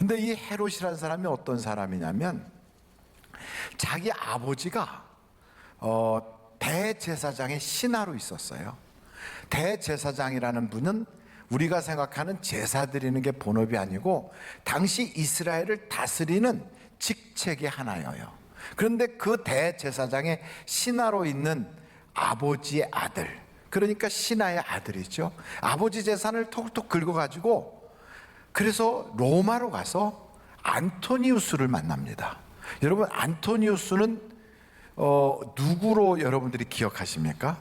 근데 이 헤롯이라는 사람이 어떤 사람이냐면 자기 아버지가 대제사장의 신하로 있었어요. 대제사장이라는 분은 우리가 생각하는 제사 드리는 게 본업이 아니고 당시 이스라엘을 다스리는 직책의 하나예요. 그런데 그 대제사장의 신하로 있는 아버지의 아들, 그러니까 신하의 아들이죠. 아버지 재산을 톡톡 긁어가지고 그래서 로마로 가서 안토니우스를 만납니다. 여러분, 안토니우스는 누구로 여러분들이 기억하십니까?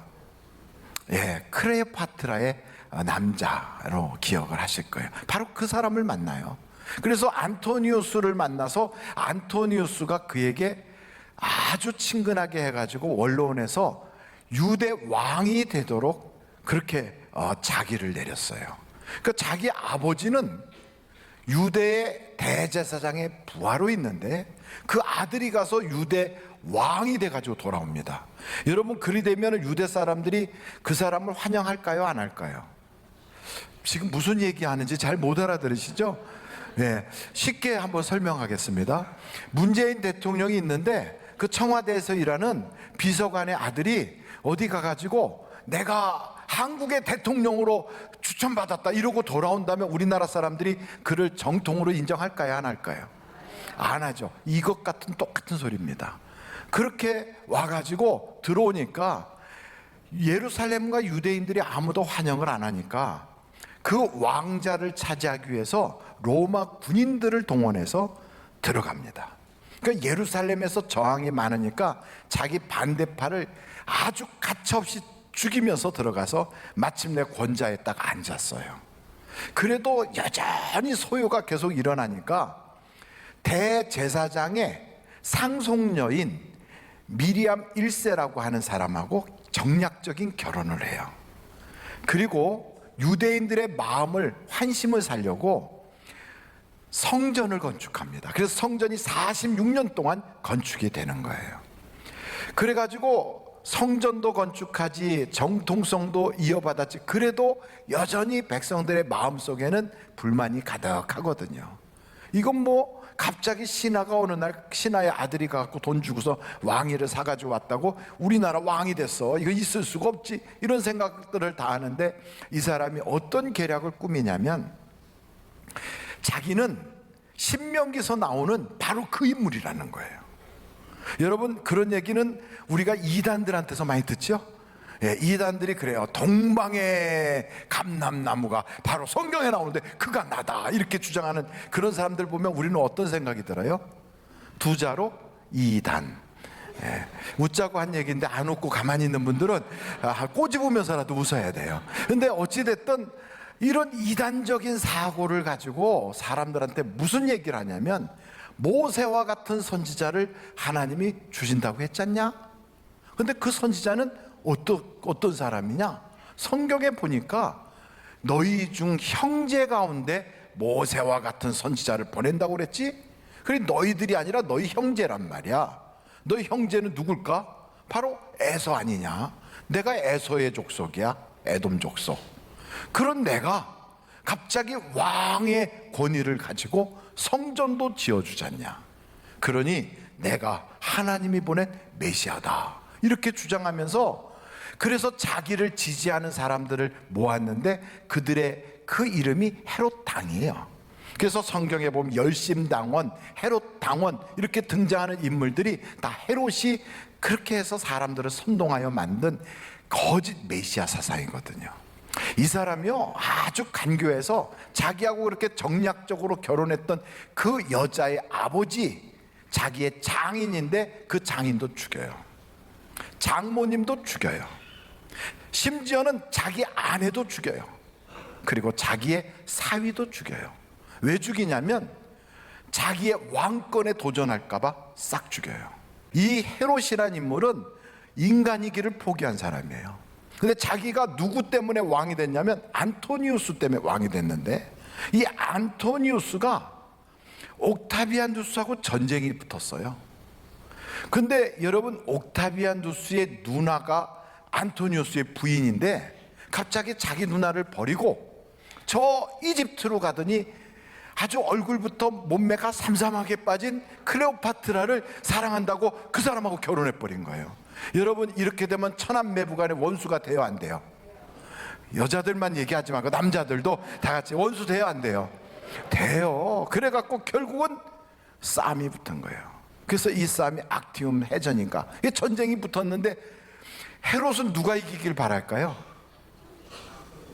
예, 크레오파트라의 남자로 기억을 하실 거예요. 바로 그 사람을 만나요. 그래서 안토니우스를 만나서 안토니우스가 그에게 아주 친근하게 해가지고 원로원에서 유대 왕이 되도록 그렇게 자기를 내렸어요. 그러니까 자기 아버지는 유대의 대제사장의 부하로 있는데 그 아들이 가서 유대 왕이 돼가지고 돌아옵니다. 여러분, 그리 되면 유대 사람들이 그 사람을 환영할까요, 안 할까요? 지금 무슨 얘기하는지 잘 못 알아들으시죠? 네, 쉽게 한번 설명하겠습니다. 문재인 대통령이 있는데 그 청와대에서 일하는 비서관의 아들이 어디 가가지고 내가 한국의 대통령으로 추천받았다 이러고 돌아온다면 우리나라 사람들이 그를 정통으로 인정할까요, 안 할까요? 안 하죠. 이것 같은 똑같은 소리입니다. 그렇게 와가지고 들어오니까 예루살렘과 유대인들이 아무도 환영을 안 하니까 그 왕자를 차지하기 위해서 로마 군인들을 동원해서 들어갑니다. 그러니까 예루살렘에서 저항이 많으니까 자기 반대파를 아주 가차없이 죽이면서 들어가서 마침내 권좌에 딱 앉았어요. 그래도 여전히 소요가 계속 일어나니까 대제사장의 상속녀인 미리암 1세라고 하는 사람하고 정략적인 결혼을 해요. 그리고 유대인들의 마음을, 환심을 살려고 성전을 건축합니다. 그래서 성전이 46년 동안 건축이 되는 거예요. 그래가지고 성전도 건축하지, 정통성도 이어받았지, 그래도 여전히 백성들의 마음속에는 불만이 가득하거든요. 이건 뭐 갑자기 신하가 어느 날 신하의 아들이 가갖고 돈 주고서 왕위를 사가지고 왔다고 우리나라 왕이 됐어, 이거 있을 수가 없지, 이런 생각들을 다 하는데 이 사람이 어떤 계략을 꾸미냐면 자기는 신명기서 나오는 바로 그 인물이라는 거예요. 여러분, 그런 얘기는 우리가 이단들한테서 많이 듣죠? 예, 이단들이 그래요. 동방의 감람나무가 바로 성경에 나오는데 그가 나다, 이렇게 주장하는 그런 사람들 보면 우리는 어떤 생각이 들어요? 두 자로 이단. 예, 웃자고 한 얘기인데 안 웃고 가만히 있는 분들은 꼬집으면서라도 웃어야 돼요. 근데 어찌됐든 이런 이단적인 사고를 가지고 사람들한테 무슨 얘기를 하냐면 모세와 같은 선지자를 하나님이 주신다고 했잖냐? 근데 그 선지자는 어떤 사람이냐? 성경에 보니까 너희 중 형제 가운데 모세와 같은 선지자를 보낸다고 그랬지? 그래, 너희들이 아니라 너희 형제란 말이야. 너희 형제는 누굴까? 바로 에서 아니냐? 내가 에서의 족속이야, 에돔 족속. 그런 내가 갑자기 왕의 권위를 가지고 성전도 지어주잖냐? 그러니 내가 하나님이 보낸 메시아다, 이렇게 주장하면서 그래서 자기를 지지하는 사람들을 모았는데 그들의 그 이름이 헤롯 당이에요. 그래서 성경에 보면 열심당원, 헤롯 당원 이렇게 등장하는 인물들이 다 헤롯이 그렇게 해서 사람들을 선동하여 만든 거짓 메시아 사상이거든요. 이 사람이요, 아주 간교해서 자기하고 그렇게 정략적으로 결혼했던 그 여자의 아버지, 자기의 장인인데 그 장인도 죽여요. 장모님도 죽여요. 심지어는 자기 아내도 죽여요. 그리고 자기의 사위도 죽여요. 왜 죽이냐면 자기의 왕권에 도전할까봐 싹 죽여요. 이 헤롯이라는 인물은 인간이기를 포기한 사람이에요. 근데 자기가 누구 때문에 왕이 됐냐면 안토니우스 때문에 왕이 됐는데, 이 안토니우스가 옥타비아누스하고 전쟁이 붙었어요. 근데 여러분, 옥타비아누스의 누나가 안토니우스의 부인인데 갑자기 자기 누나를 버리고 저 이집트로 가더니 아주 얼굴부터 몸매가 삼삼하게 빠진 클레오파트라를 사랑한다고 그 사람하고 결혼해 버린 거예요. 여러분, 이렇게 되면 천한매부간의 원수가 돼요, 안 돼요? 여자들만 얘기하지 말고 남자들도 다 같이 원수 돼요, 안 돼요? 돼요. 그래갖고 결국은 싸움이 붙은 거예요. 그래서 이 싸움이 악티움 해전인가, 이 전쟁이 붙었는데 헤롯은 누가 이기길 바랄까요?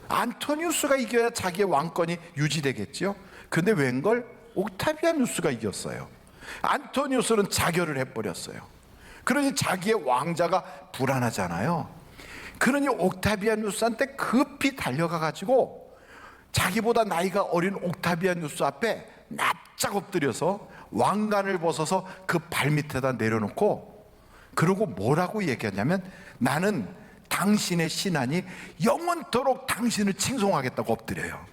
안토니우스가 이겨야 자기의 왕권이 유지되겠죠. 근데 웬걸 옥타비아누스가 이겼어요. 안토니우스는 자결을 해버렸어요. 그러니 자기의 왕자가 불안하잖아요. 그러니 옥타비아누스한테 급히 달려가 가지고 자기보다 나이가 어린 옥타비아누스 앞에 납작 엎드려서 왕관을 벗어서 그 발밑에다 내려놓고, 그러고 뭐라고 얘기하냐면, 나는 당신의 신하니 영원토록 당신을 칭송하겠다고 엎드려요.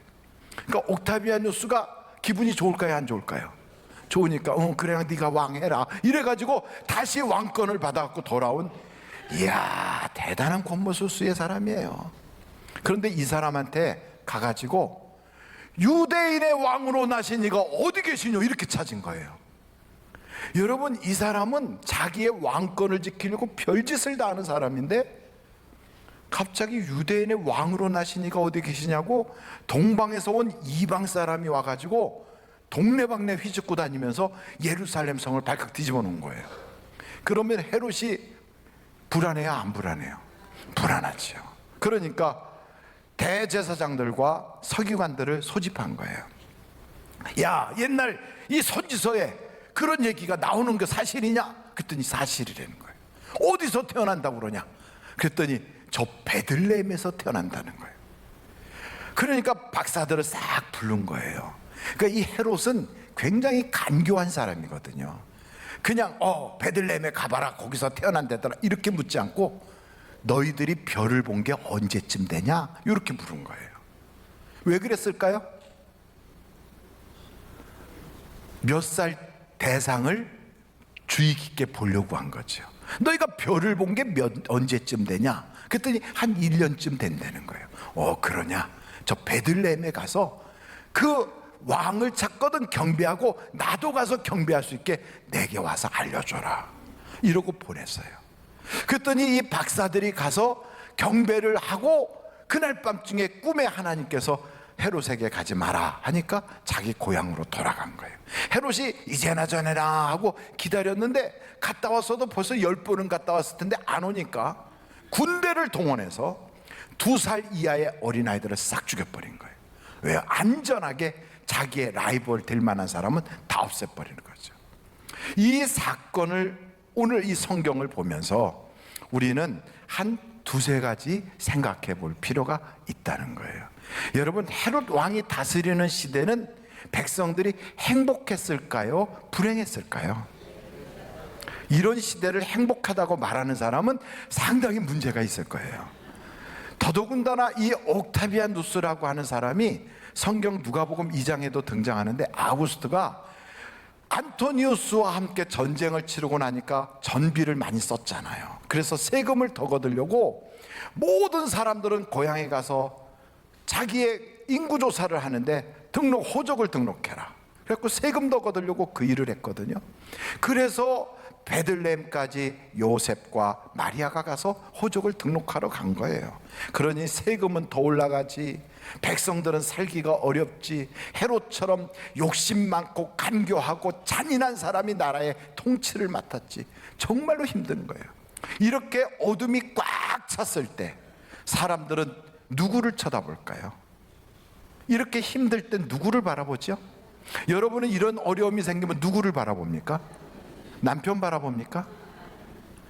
그러니까 옥타비아누스가 기분이 좋을까요, 안 좋을까요? 좋으니까 그래, 네가 왕해라 이래가지고 다시 왕권을 받아갖고 돌아온, 이야, 대단한 권모술수의 사람이에요. 그런데 이 사람한테 가가지고 유대인의 왕으로 나신 이가 어디 계시뇨 이렇게 찾은 거예요. 여러분, 이 사람은 자기의 왕권을 지키려고 별짓을 다 하는 사람인데 갑자기 유대인의 왕으로 나신 이가 어디 계시냐고 동방에서 온 이방 사람이 와가지고 동네방네 휘젓고 다니면서 예루살렘 성을 발칵 뒤집어 놓은 거예요. 그러면 헤롯이 불안해요, 안 불안해요? 불안하죠. 그러니까 대제사장들과 서기관들을 소집한 거예요. 야, 옛날 이 선지서에 그런 얘기가 나오는 게 사실이냐? 그랬더니 사실이라는 거예요. 어디서 태어난다고 그러냐? 그랬더니 저 베들레헴에서 태어난다는 거예요. 그러니까 박사들을 싹 부른 거예요. 그러니까 이 헤롯은 굉장히 간교한 사람이거든요. 그냥 베들레헴에 가봐라, 거기서 태어난다더라 이렇게 묻지 않고 너희들이 별을 본 게 언제쯤 되냐 이렇게 물은 거예요. 왜 그랬을까요? 몇 살 대상을 주의 깊게 보려고 한 거죠. 너희가 별을 본 게 언제쯤 되냐? 그랬더니 한 1년쯤 된다는 거예요. 그러냐? 저 베들레헴에 가서 그 왕을 찾거든 경배하고 나도 가서 경배할 수 있게 내게 와서 알려줘라 이러고 보냈어요. 그랬더니 이 박사들이 가서 경배를 하고 그날 밤중에 꿈에 하나님께서 헤롯에게 가지 마라 하니까 자기 고향으로 돌아간 거예요. 헤롯이 이제나 저내나 하고 기다렸는데 갔다 왔어도 벌써 10번은 갔다 왔을 텐데 안 오니까 군대를 동원해서 2살 이하의 어린아이들을 싹 죽여버린 거예요. 왜요? 안전하게 자기의 라이벌 될 만한 사람은 다 없애버리는 거죠. 이 사건을 오늘 이 성경을 보면서 우리는 한 2-3가지 생각해 볼 필요가 있다는 거예요. 여러분, 헤롯 왕이 다스리는 시대는 백성들이 행복했을까요? 불행했을까요? 이런 시대를 행복하다고 말하는 사람은 상당히 문제가 있을 거예요. 더더군다나 이 옥타비아누스라고 하는 사람이 성경 누가복음 2장에도 등장하는데, 아우구스트가 안토니우스와 함께 전쟁을 치르고 나니까 전비를 많이 썼잖아요. 그래서 세금을 더 거두려고 모든 사람들은 고향에 가서 자기의 인구조사를 하는데 호적을 등록해라. 그래서 세금 더 거두려고 그 일을 했거든요. 그래서 베들레헴까지 요셉과 마리아가 가서 호적을 등록하러 간 거예요. 그러니 세금은 더 올라가지, 백성들은 살기가 어렵지, 헤롯처럼 욕심 많고 간교하고 잔인한 사람이 나라의 통치를 맡았지. 정말로 힘든 거예요. 이렇게 어둠이 꽉 찼을 때 사람들은 누구를 쳐다볼까요? 이렇게 힘들 때 누구를 바라보죠? 여러분은 이런 어려움이 생기면 누구를 바라봅니까? 남편 바라봅니까?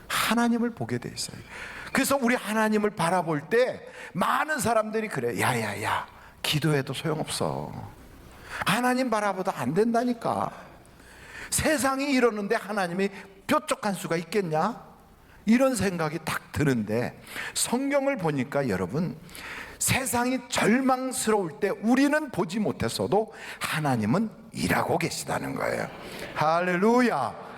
하나님을 보게 돼 있어요. 그래서 우리 하나님을 바라볼 때 많은 사람들이 그래, 야야야, 기도해도 소용없어. 하나님 바라보다 안 된다니까. 세상이 이러는데 하나님이 뾰족한 수가 있겠냐? 이런 생각이 딱 드는데, 성경을 보니까 여러분, 세상이 절망스러울 때 우리는 보지 못했어도 하나님은 일하고 계시다는 거예요. 할렐루야.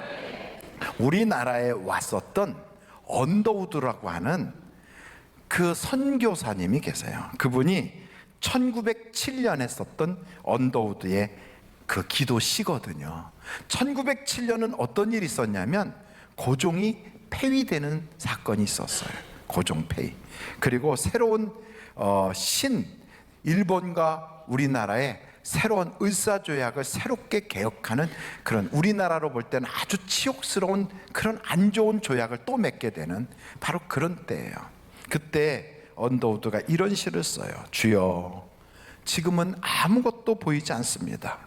우리나라에 왔었던 언더우드라고 하는 그 선교사님이 계세요. 그분이 1907년에 썼던 언더우드의 그 기도시거든요. 1907년은 어떤 일이 있었냐면 고종이 폐위되는 사건이 있었어요. 고종 폐위. 그리고 새로운 일본과 우리나라의 새로운 을사조약을 새롭게 개혁하는 그런, 우리나라로 볼 때는 아주 치욕스러운 그런 안 좋은 조약을 또 맺게 되는 바로 그런 때예요. 그때 언더우드가 이런 시를 써요. 주여, 지금은 아무것도 보이지 않습니다.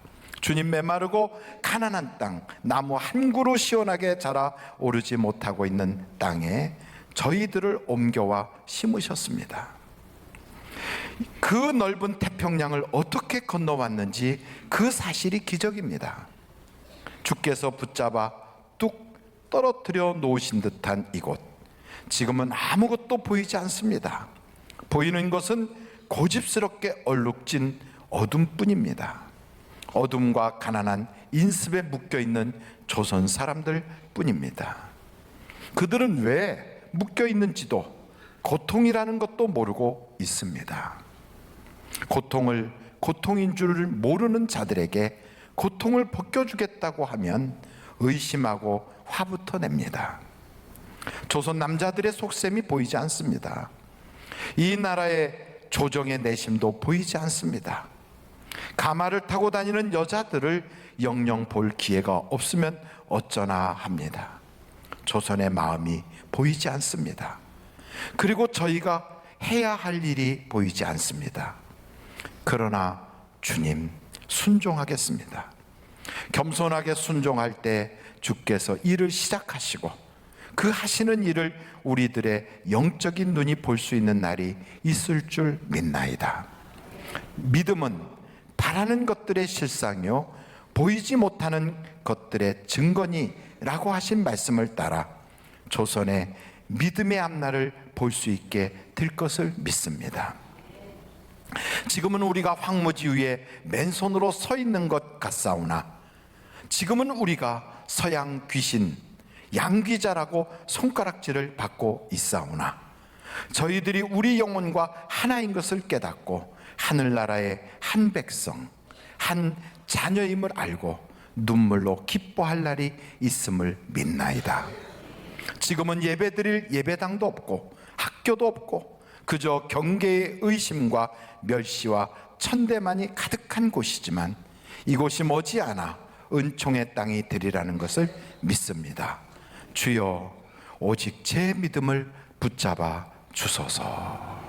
주님, 메마르고 가난한 땅, 나무 한 그루 시원하게 자라 오르지 못하고 있는 땅에 저희들을 옮겨와 심으셨습니다. 그 넓은 태평양을 어떻게 건너왔는지 그 사실이 기적입니다. 주께서 붙잡아 뚝 떨어뜨려 놓으신 듯한 이곳, 지금은 아무것도 보이지 않습니다. 보이는 것은 고집스럽게 얼룩진 어둠뿐입니다. 어둠과 가난한 인습에 묶여있는 조선 사람들 뿐입니다. 그들은 왜 묶여있는지도 고통이라는 것도 모르고 있습니다. 고통을 고통인 줄 모르는 자들에게 고통을 벗겨주겠다고 하면 의심하고 화부터 냅니다. 조선 남자들의 속셈이 보이지 않습니다. 이 나라의 조정의 내심도 보이지 않습니다. 가마를 타고 다니는 여자들을 영영 볼 기회가 없으면 어쩌나 합니다. 조선의 마음이 보이지 않습니다. 그리고 저희가 해야 할 일이 보이지 않습니다. 그러나 주님, 순종하겠습니다. 겸손하게 순종할 때 주께서 일을 시작하시고 그 하시는 일을 우리들의 영적인 눈이 볼 수 있는 날이 있을 줄 믿나이다. 믿음은 바라는 것들의 실상이요 보이지 못하는 것들의 증거니라고 하신 말씀을 따라 조선의 믿음의 앞날을 볼 수 있게 될 것을 믿습니다. 지금은 우리가 황무지 위에 맨손으로 서 있는 것 같사오나 지금은 우리가 서양 귀신 양귀자라고 손가락질을 받고 있사오나 저희들이 우리 영혼과 하나인 것을 깨닫고 하늘나라의 한 백성, 한 자녀임을 알고 눈물로 기뻐할 날이 있음을 믿나이다. 지금은 예배드릴 예배당도 없고 학교도 없고 그저 경계의 의심과 멸시와 천대만이 가득한 곳이지만 이곳이 머지않아 은총의 땅이 되리라는 것을 믿습니다. 주여, 오직 제 믿음을 붙잡아 주소서.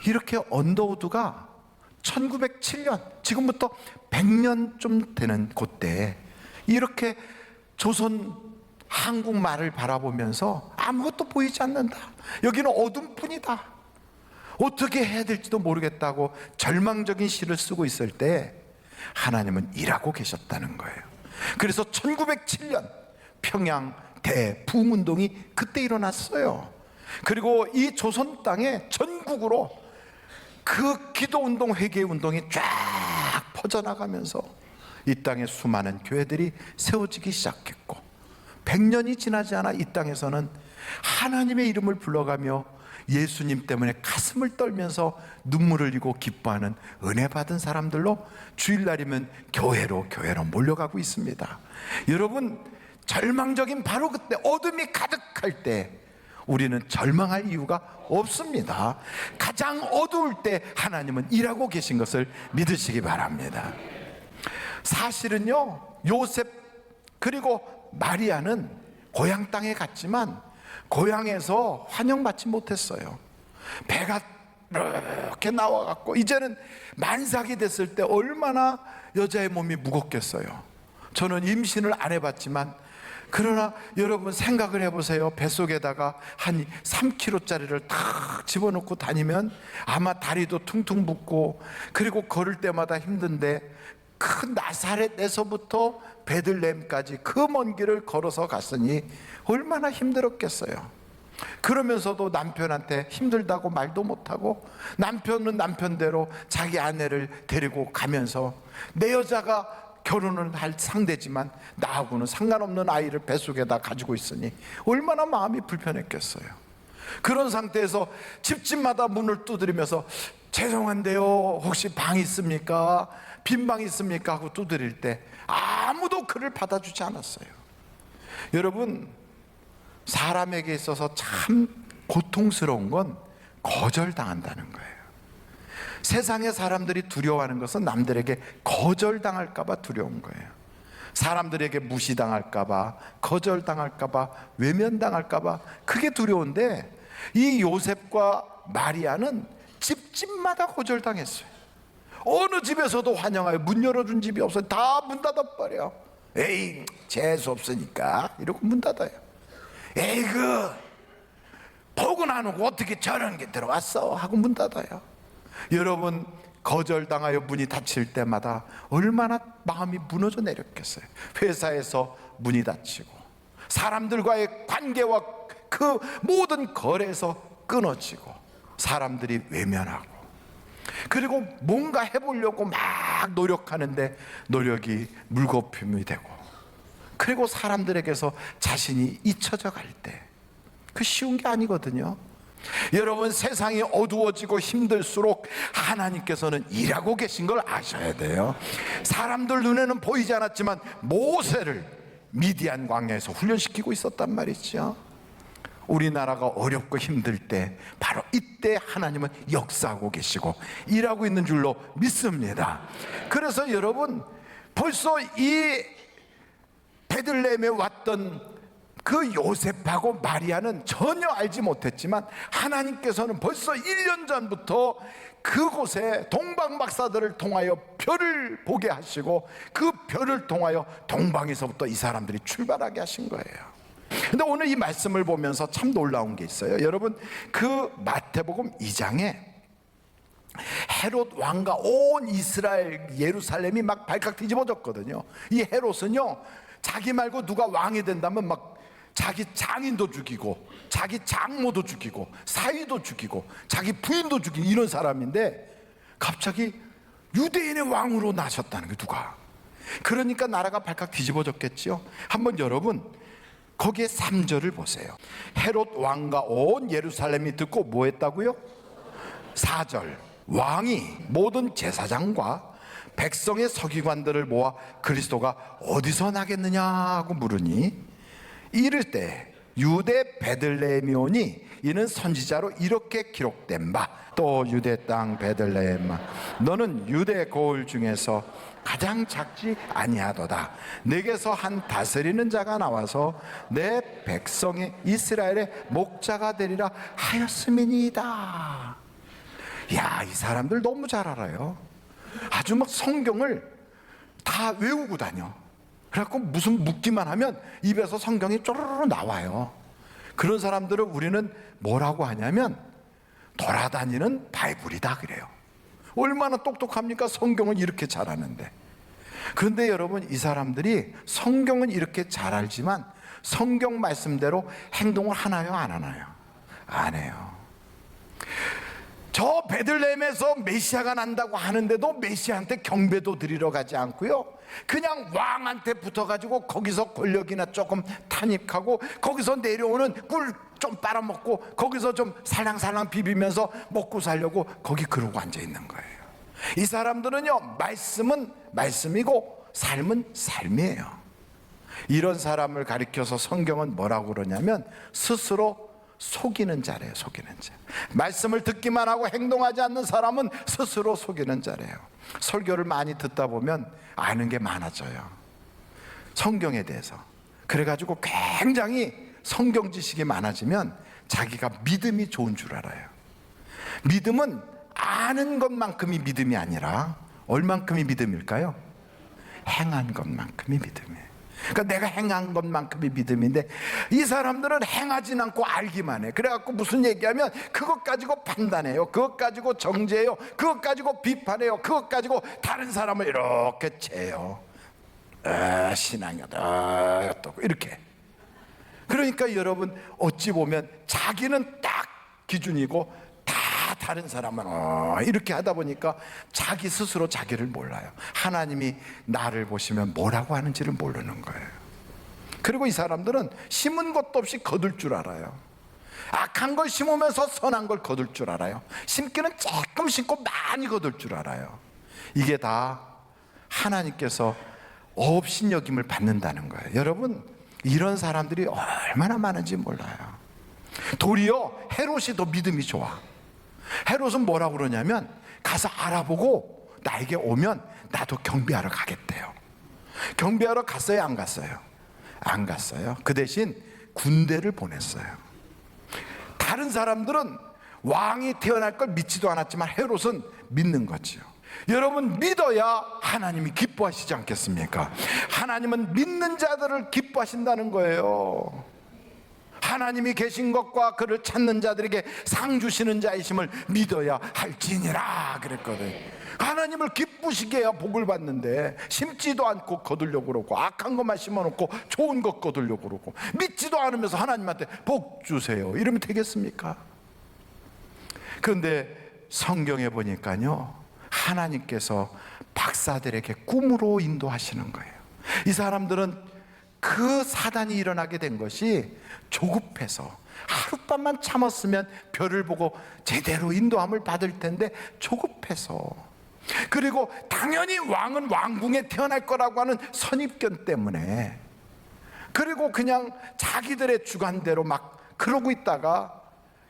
이렇게 언더우드가 1907년, 지금부터 100년 좀 되는 그때 이렇게 조선 한국말을 바라보면서 아무것도 보이지 않는다, 여기는 어둠뿐이다, 어떻게 해야 될지도 모르겠다고 절망적인 시를 쓰고 있을 때 하나님은 일하고 계셨다는 거예요. 그래서 1907년 평양 대부흥운동이 그때 일어났어요. 그리고 이 조선 땅에 전국으로 그 기도운동, 회개운동이 쫙 퍼져나가면서 이 땅에 수많은 교회들이 세워지기 시작했고 100년이 지나지 않아 이 땅에서는 하나님의 이름을 불러가며 예수님 때문에 가슴을 떨면서 눈물을 흘리고 기뻐하는 은혜 받은 사람들로 주일날이면 교회로 몰려가고 있습니다. 여러분, 절망적인 바로 그때 어둠이 가득할 때 우리는 절망할 이유가 없습니다. 가장 어두울 때 하나님은 일하고 계신 것을 믿으시기 바랍니다. 사실은요, 요셉 그리고 마리아는 고향 땅에 갔지만 고향에서 환영받지 못했어요. 배가 이렇게 나와갖고 이제는 만삭이 됐을 때 얼마나 여자의 몸이 무겁겠어요. 저는 임신을 안 해봤지만 그러나 여러분 생각을 해보세요. 뱃속에다가 한 3kg짜리를 탁 집어넣고 다니면 아마 다리도 퉁퉁 붓고 그리고 걸을 때마다 힘든데 그 나사렛에서부터 베들레헴까지 그 먼 길을 걸어서 갔으니 얼마나 힘들었겠어요. 그러면서도 남편한테 힘들다고 말도 못하고 남편은 남편대로 자기 아내를 데리고 가면서 내 여자가 결혼을 할 상대지만 나하고는 상관없는 아이를 뱃속에다 가지고 있으니 얼마나 마음이 불편했겠어요. 그런 상태에서 집집마다 문을 두드리면서 죄송한데요, 혹시 방 있습니까? 빈 방 있습니까? 하고 두드릴 때 아무도 그를 받아주지 않았어요. 여러분, 사람에게 있어서 참 고통스러운 건 거절당한다는 거예요. 세상의 사람들이 두려워하는 것은 남들에게 거절당할까봐 두려운 거예요. 사람들에게 무시당할까봐, 거절당할까봐, 외면당할까봐 그게 두려운데, 이 요셉과 마리아는 집집마다 거절당했어요. 어느 집에서도 환영하여 문 열어준 집이 없어요. 다 문 닫아버려. 에이, 재수 없으니까 이러고 문 닫아요. 에이, 복은 안 오고 어떻게 저런 게 들어왔어 하고 문 닫아요. 여러분, 거절당하여 문이 닫힐 때마다 얼마나 마음이 무너져 내렸겠어요. 회사에서 문이 닫히고, 사람들과의 관계와 그 모든 거래에서 끊어지고, 사람들이 외면하고, 그리고 뭔가 해보려고 막 노력하는데 노력이 물거품이 되고, 그리고 사람들에게서 자신이 잊혀져 갈 때, 그 쉬운 게 아니거든요. 여러분, 세상이 어두워지고 힘들수록 하나님께서는 일하고 계신 걸 아셔야 돼요. 사람들 눈에는 보이지 않았지만 모세를 미디안 광야에서 훈련시키고 있었단 말이죠. 우리나라가 어렵고 힘들 때 바로 이때 하나님은 역사하고 계시고 일하고 있는 줄로 믿습니다. 그래서 여러분, 벌써 이 베들레헴에 왔던 그 요셉하고 마리아는 전혀 알지 못했지만, 하나님께서는 벌써 1년 전부터 그곳에 동방박사들을 통하여 별을 보게 하시고, 그 별을 통하여 동방에서부터 이 사람들이 출발하게 하신 거예요. 근데 오늘 이 말씀을 보면서 참 놀라운 게 있어요. 여러분, 그 마태복음 2장에 헤롯 왕과 온 이스라엘 예루살렘이 막 발칵 뒤집어졌거든요. 이 헤롯은요, 자기 말고 누가 왕이 된다면 막 자기 장인도 죽이고, 자기 장모도 죽이고, 사위도 죽이고, 자기 부인도 죽이고, 이런 사람인데 갑자기 유대인의 왕으로 나셨다는 게, 누가. 그러니까 나라가 발칵 뒤집어졌겠죠. 한번 여러분 거기에 3절을 보세요. 헤롯 왕과 온 예루살렘이 듣고 뭐 했다고요? 4절, 왕이 모든 제사장과 백성의 서기관들을 모아 그리스도가 어디서 나겠느냐고 물으니, 이를 때 유대 베들레헴이 오니 이는 선지자로 이렇게 기록된 바, 또 유대 땅 베들레헴아, 너는 유대 고을 중에서 가장 작지 아니하도다. 내게서 한 다스리는 자가 나와서 내 백성의 이스라엘의 목자가 되리라 하였음이니이다. 야, 이 사람들 너무 잘 알아요. 아주 막 성경을 다 외우고 다녀. 그래갖고 무슨 묻기만 하면 입에서 성경이 쪼르르 나와요. 그런 사람들을 우리는 뭐라고 하냐면 돌아다니는 바이블이다 그래요. 얼마나 똑똑합니까? 성경을 이렇게 잘 아는데. 그런데 여러분, 이 사람들이 성경은 이렇게 잘 알지만 성경 말씀대로 행동을 하나요, 안 하나요? 안 해요. 저 베들레헴에서 메시아가 난다고 하는데도 메시아한테 경배도 드리러 가지 않고요, 그냥 왕한테 붙어가지고 거기서 권력이나 조금 탄입하고, 거기서 내려오는 꿀 좀 빨아먹고, 거기서 좀 살랑살랑 비비면서 먹고 살려고 거기 그러고 앉아있는 거예요. 이 사람들은요, 말씀은 말씀이고 삶은 삶이에요. 이런 사람을 가리켜서 성경은 뭐라고 그러냐면 스스로 속이는 자래요. 속이는 자. 말씀을 듣기만 하고 행동하지 않는 사람은 스스로 속이는 자래요. 설교를 많이 듣다 보면 아는 게 많아져요, 성경에 대해서. 그래가지고 굉장히 성경 지식이 많아지면 자기가 믿음이 좋은 줄 알아요. 믿음은 아는 것만큼이 믿음이 아니라 얼만큼이 믿음일까요? 행한 것만큼이 믿음이에요. 그러니까 내가 행한 것만큼이 믿음인데, 이 사람들은 행하진 않고 알기만 해. 그래갖고 무슨 얘기하면 그것 가지고 판단해요, 그것 가지고 정죄해요, 그것 가지고 비판해요, 그것 가지고 다른 사람을 이렇게 채요. 신앙이다 또 이렇게. 그러니까 여러분, 어찌 보면 자기는 딱 기준이고 다 다른 사람은 이렇게 하다 보니까 자기 스스로 자기를 몰라요. 하나님이 나를 보시면 뭐라고 하는지를 모르는 거예요. 그리고 이 사람들은 심은 것도 없이 거둘 줄 알아요. 악한 걸 심으면서 선한 걸 거둘 줄 알아요. 심기는 조금 심고 많이 거둘 줄 알아요. 이게 다 하나님께서 업신여김을 받는다는 거예요. 여러분, 이런 사람들이 얼마나 많은지 몰라요. 도리어 헤롯이 더 믿음이 좋아. 헤롯은 뭐라고 그러냐면, 가서 알아보고 나에게 오면 나도 경비하러 가겠대요. 경비하러 갔어요, 안 갔어요? 안 갔어요. 그 대신 군대를 보냈어요. 다른 사람들은 왕이 태어날 걸 믿지도 않았지만 헤롯은 믿는 거지요. 여러분, 믿어야 하나님이 기뻐하시지 않겠습니까? 하나님은 믿는 자들을 기뻐하신다는 거예요. 하나님이 계신 것과 그를 찾는 자들에게 상 주시는 자이심을 믿어야 할지니라 그랬거든. 하나님을 기쁘시게 해야 복을 받는데, 심지도 않고 거두려고 그러고, 악한 것만 심어놓고 좋은 것 거두려고 그러고, 믿지도 않으면서 하나님한테 복 주세요 이러면 되겠습니까? 그런데 성경에 보니까요, 하나님께서 박사들에게 꿈으로 인도하시는 거예요. 이 사람들은 그 사단이 일어나게 된 것이 조급해서, 하룻밤만 참았으면 별을 보고 제대로 인도함을 받을 텐데 조급해서, 그리고 당연히 왕은 왕궁에 태어날 거라고 하는 선입견 때문에, 그리고 그냥 자기들의 주관대로 막 그러고 있다가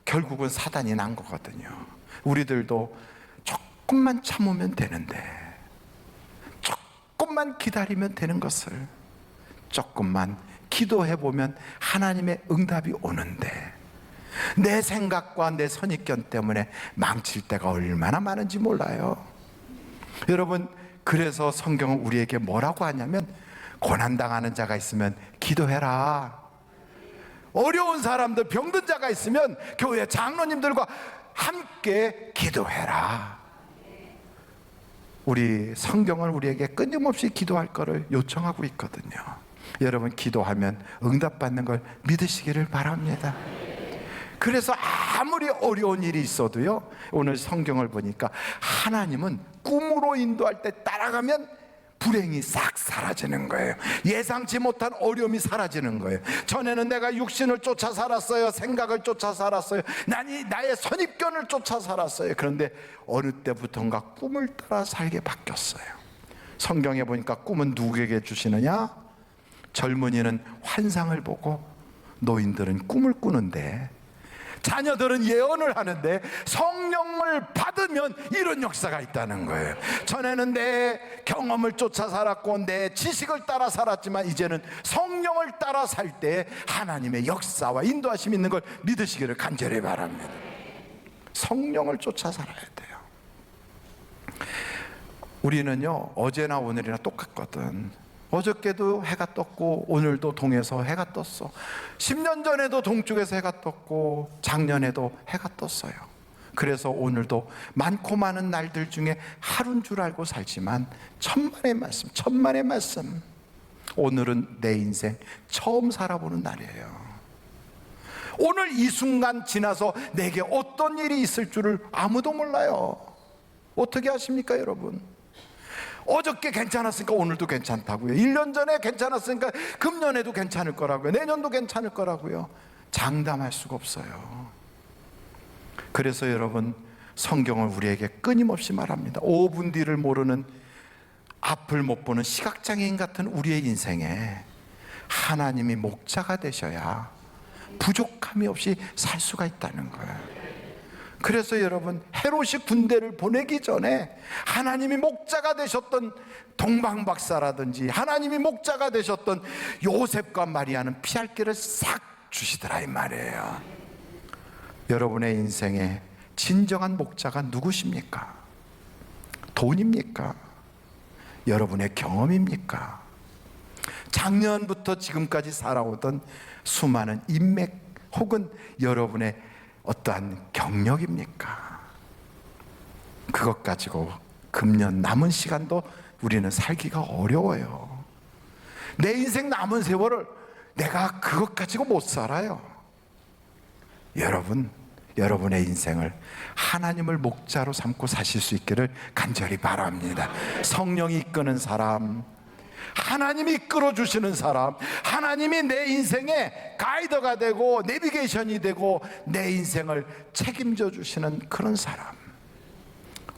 결국은 사단이 난 거거든요. 우리들도 조금만 참으면 되는데, 조금만 기다리면 되는 것을 조금만 기도해보면 하나님의 응답이 오는데, 내 생각과 내 선입견 때문에 망칠 때가 얼마나 많은지 몰라요. 여러분, 그래서 성경은 우리에게 뭐라고 하냐면, 고난당하는 자가 있으면 기도해라. 어려운 사람들, 병든 자가 있으면 교회 장로님들과 함께 기도해라. 우리 성경은 우리에게 끊임없이 기도할 것을 요청하고 있거든요. 여러분, 기도하면 응답받는 걸 믿으시기를 바랍니다. 그래서 아무리 어려운 일이 있어도요, 오늘 성경을 보니까 하나님은 꿈으로 인도할 때 따라가면 불행이 싹 사라지는 거예요. 예상치 못한 어려움이 사라지는 거예요. 전에는 내가 육신을 쫓아 살았어요. 생각을 쫓아 살았어요. 나의 선입견을 쫓아 살았어요. 그런데 어느 때부턴가 꿈을 따라 살게 바뀌었어요. 성경에 보니까 꿈은 누구에게 주시느냐? 젊은이는 환상을 보고, 노인들은 꿈을 꾸는데, 자녀들은 예언을 하는데, 성령을 받으면 이런 역사가 있다는 거예요. 전에는 내 경험을 쫓아 살았고 내 지식을 따라 살았지만, 이제는 성령을 따라 살 때 하나님의 역사와 인도하심이 있는 걸 믿으시기를 간절히 바랍니다. 성령을 쫓아 살아야 돼요. 우리는요, 어제나 오늘이나 똑같거든. 어저께도 해가 떴고 오늘도 동에서 해가 떴어. 10년 전에도 동쪽에서 해가 떴고 작년에도 해가 떴어요. 그래서 오늘도 많고 많은 날들 중에 하루인 줄 알고 살지만 천만의 말씀, 오늘은 내 인생 처음 살아보는 날이에요. 오늘 이 순간 지나서 내게 어떤 일이 있을 줄을 아무도 몰라요. 어떻게 아십니까, 여러분? 어저께 괜찮았으니까 오늘도 괜찮다고요. 1년 전에 괜찮았으니까 금년에도 괜찮을 거라고요. 내년도 괜찮을 거라고요. 장담할 수가 없어요. 그래서 여러분, 성경을 우리에게 끊임없이 말합니다. 5분 뒤를 모르는, 앞을 못 보는 시각장애인 같은 우리의 인생에 하나님이 목자가 되셔야 부족함이 없이 살 수가 있다는 거예요. 그래서 여러분, 헤롯이 군대를 보내기 전에 하나님이 목자가 되셨던 동방박사라든지 하나님이 목자가 되셨던 요셉과 마리아는 피할 길을 싹 주시더라 이 말이에요. 여러분의 인생에 진정한 목자가 누구십니까? 돈입니까? 여러분의 경험입니까? 작년부터 지금까지 살아오던 수많은 인맥 혹은 여러분의 어떠한 경력입니까? 그것 가지고 금년 남은 시간도 우리는 살기가 어려워요. 내 인생 남은 세월을 내가 그것 가지고 못 살아요. 여러분, 여러분의 인생을 하나님을 목자로 삼고 사실 수 있기를 간절히 바랍니다. 성령이 이끄는 사람, 하나님이 이끌어주시는 사람, 하나님이 내 인생의 가이드가 되고 내비게이션이 되고 내 인생을 책임져 주시는 그런 사람.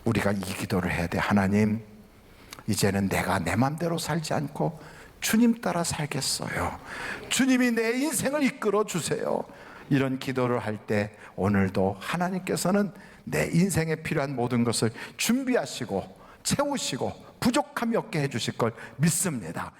우리가 이 기도를 해야 돼. 하나님, 이제는 내가 내 맘대로 살지 않고 주님 따라 살겠어요. 주님이 내 인생을 이끌어 주세요. 이런 기도를 할 때 오늘도 하나님께서는 내 인생에 필요한 모든 것을 준비하시고 채우시고 부족함이 없게 해주실 걸 믿습니다.